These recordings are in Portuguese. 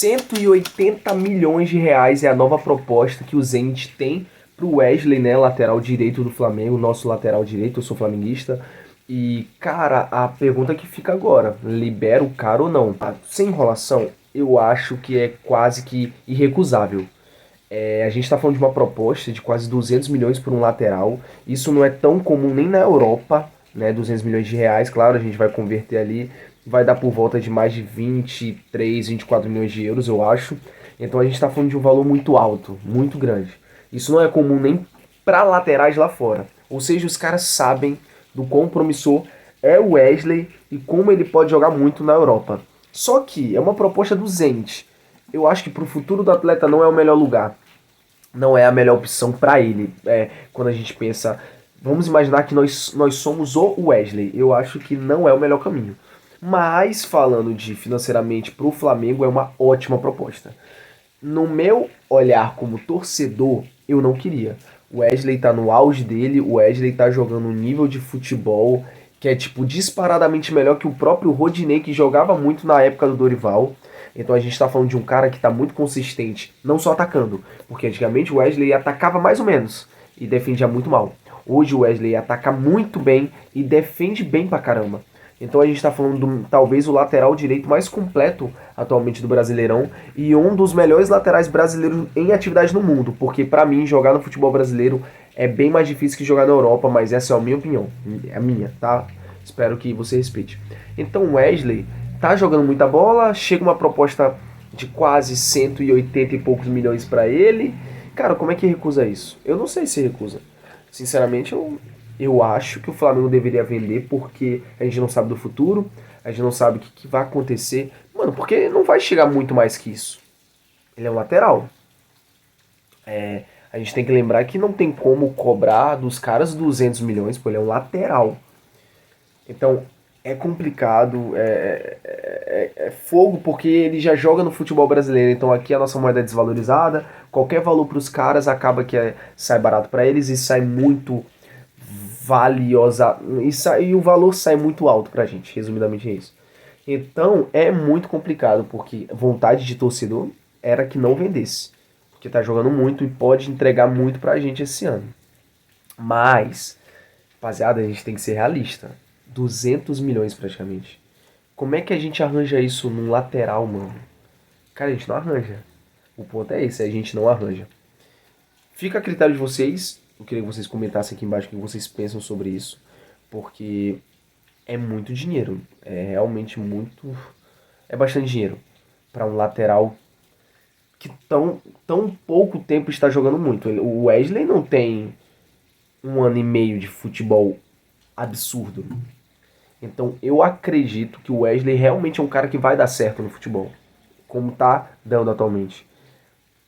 180 milhões de reais é a nova proposta que o Zenit tem pro Wesley, né, lateral direito do Flamengo, nosso lateral direito, eu sou flamenguista. E, cara, a pergunta que fica agora, libera o cara ou não? Sem enrolação, eu acho que é quase que irrecusável. A gente está falando de uma proposta de quase 200 milhões por um lateral. Isso não é tão comum nem na Europa, né? 200 milhões de reais, claro, a gente vai converter ali, vai dar por volta de mais de 23, 24 milhões de euros, eu acho. Então a gente está falando de um valor muito alto, muito grande. Isso não é comum nem para laterais lá fora. Ou seja, os caras sabem do quão promissor é o Wesley e como ele pode jogar muito na Europa. Só que é uma proposta do Zenit. Eu acho que para o futuro do atleta não é o melhor lugar, não é a melhor opção para ele. Quando a gente pensa, vamos imaginar que nós somos o Wesley. Eu acho que não é o melhor caminho. Mas falando de financeiramente para o Flamengo é uma ótima proposta. No meu olhar como torcedor, eu não queria. O Wesley tá no auge dele, o Wesley tá jogando um nível de futebol que é tipo disparadamente melhor que o próprio Rodinei, que jogava muito na época do Dorival. Então a gente tá falando de um cara que tá muito consistente, não só atacando, porque antigamente o Wesley atacava mais ou menos e defendia muito mal. Hoje o Wesley ataca muito bem e defende bem pra caramba. Então a gente está falando do talvez o lateral direito mais completo atualmente do Brasileirão e um dos melhores laterais brasileiros em atividade no mundo, porque para mim jogar no futebol brasileiro é bem mais difícil que jogar na Europa, mas essa é a minha opinião, é a minha, tá? Espero que você respeite. Então o Wesley tá jogando muita bola, chega uma proposta de quase 180 e poucos milhões para ele. Cara, como é que recusa isso? Eu não sei se recusa. Sinceramente, eu acho que o Flamengo deveria vender porque a gente não sabe do futuro, a gente não sabe o que vai acontecer. Mano, porque não vai chegar muito mais que isso. Ele é um lateral. A gente tem que lembrar que não tem como cobrar dos caras 200 milhões, pô, ele é um lateral. Então, é complicado, é fogo porque ele já joga no futebol brasileiro. Então aqui a nossa moeda é desvalorizada, qualquer valor para os caras acaba que sai barato para eles e sai muito valiosa e o valor sai muito alto pra gente, resumidamente é isso. Então é muito complicado porque vontade de torcedor era que não vendesse, porque tá jogando muito e pode entregar muito pra gente esse ano. Mas, rapaziada, a gente tem que ser realista. 200 milhões praticamente. Como é que a gente arranja isso num lateral, mano? Cara, a gente não arranja. O ponto é esse, a gente não arranja. Fica a critério de vocês. Eu queria que vocês comentassem aqui embaixo o que vocês pensam sobre isso. Porque é muito dinheiro. É realmente muito. É bastante dinheiro para um lateral que tão pouco tempo está jogando muito. O Wesley não tem um ano e meio de futebol absurdo. Então eu acredito que o Wesley realmente é um cara que vai dar certo no futebol. Como tá dando atualmente.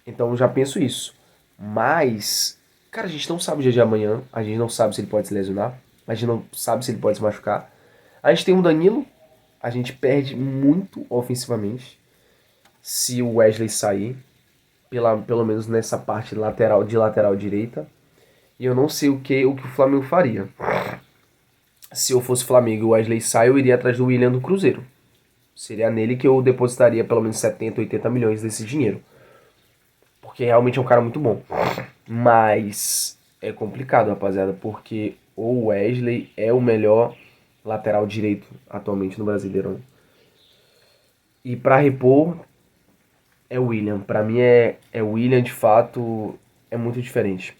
Então eu já penso isso. Mas, cara, a gente não sabe o dia de amanhã. A gente não sabe se ele pode se lesionar. A gente não sabe se ele pode se machucar. A gente tem um Danilo. A gente perde muito ofensivamente se o Wesley sair. Pelo menos nessa parte lateral de lateral direita. E eu não sei o que o Flamengo faria. Se eu fosse Flamengo e o Wesley sai, eu iria atrás do William do Cruzeiro. Seria nele que eu depositaria pelo menos 70, 80 milhões desse dinheiro. Porque realmente é um cara muito bom. Mas é complicado, rapaziada, porque o Wesley é o melhor lateral direito atualmente no Brasileirão. E pra repor é o William. Pra mim é o William, de fato, é muito diferente.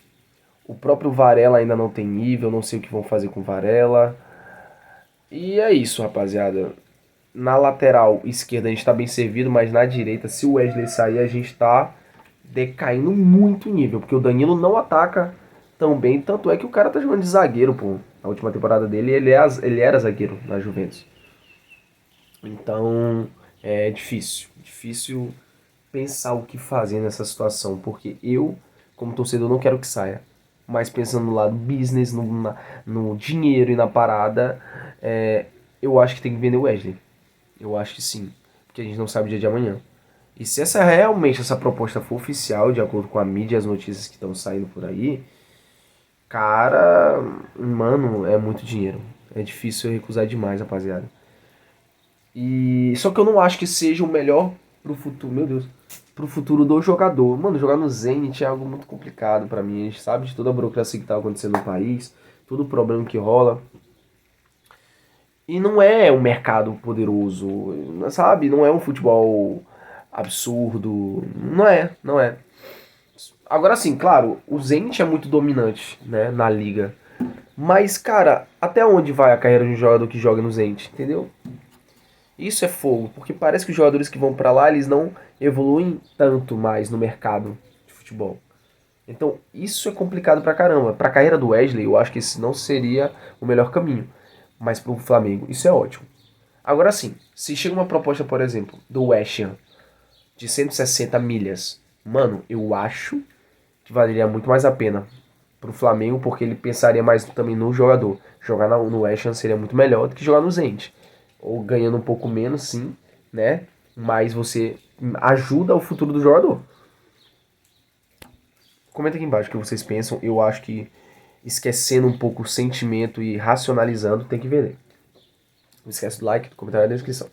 O próprio Varela ainda não tem nível, não sei o que vão fazer com o Varela. E é isso, rapaziada. Na lateral esquerda a gente tá bem servido, mas na direita, se o Wesley sair, a gente tá decaindo muito o nível, porque o Danilo não ataca tão bem, tanto é que o cara tá jogando de zagueiro, pô. Na última temporada dele, ele era zagueiro na Juventus. Então, é difícil pensar o que fazer nessa situação, porque eu, como torcedor, não quero que saia. Mas pensando no lado business, no dinheiro e na parada, eu acho que tem que vender o Wesley. Eu acho que sim, porque a gente não sabe o dia de amanhã. E se essa proposta for oficial, de acordo com a mídia e as notícias que estão saindo por aí, cara, mano, é muito dinheiro. É difícil eu recusar demais, rapaziada. E só que eu não acho que seja o melhor pro futuro, meu Deus, pro futuro do jogador. Mano, jogar no Zenit é algo muito complicado pra mim. A gente sabe de toda a burocracia que tá acontecendo no país, todo o problema que rola. E não é um mercado poderoso, sabe? Não é um futebol absurdo. Não é, não é. Agora sim, claro, o Zenit é muito dominante, né, na liga. Mas, cara, até onde vai a carreira de um jogador que joga no Zenit, entendeu? Isso é fogo, porque parece que os jogadores que vão pra lá, eles não evoluem tanto mais no mercado de futebol. Então, isso é complicado pra caramba. Pra carreira do Wesley, eu acho que esse não seria o melhor caminho. Mas pro Flamengo, isso é ótimo. Agora sim, se chega uma proposta, por exemplo, do West Ham de 160 milhas, mano, eu acho que valeria muito mais a pena pro Flamengo, porque ele pensaria mais também no jogador. Jogar no West Ham seria muito melhor do que jogar no Zenit. Ou ganhando um pouco menos, sim, né? Mas você ajuda o futuro do jogador. Comenta aqui embaixo o que vocês pensam. Eu acho que esquecendo um pouco o sentimento e racionalizando, tem que ver. Não esquece do like, do comentário e da descrição.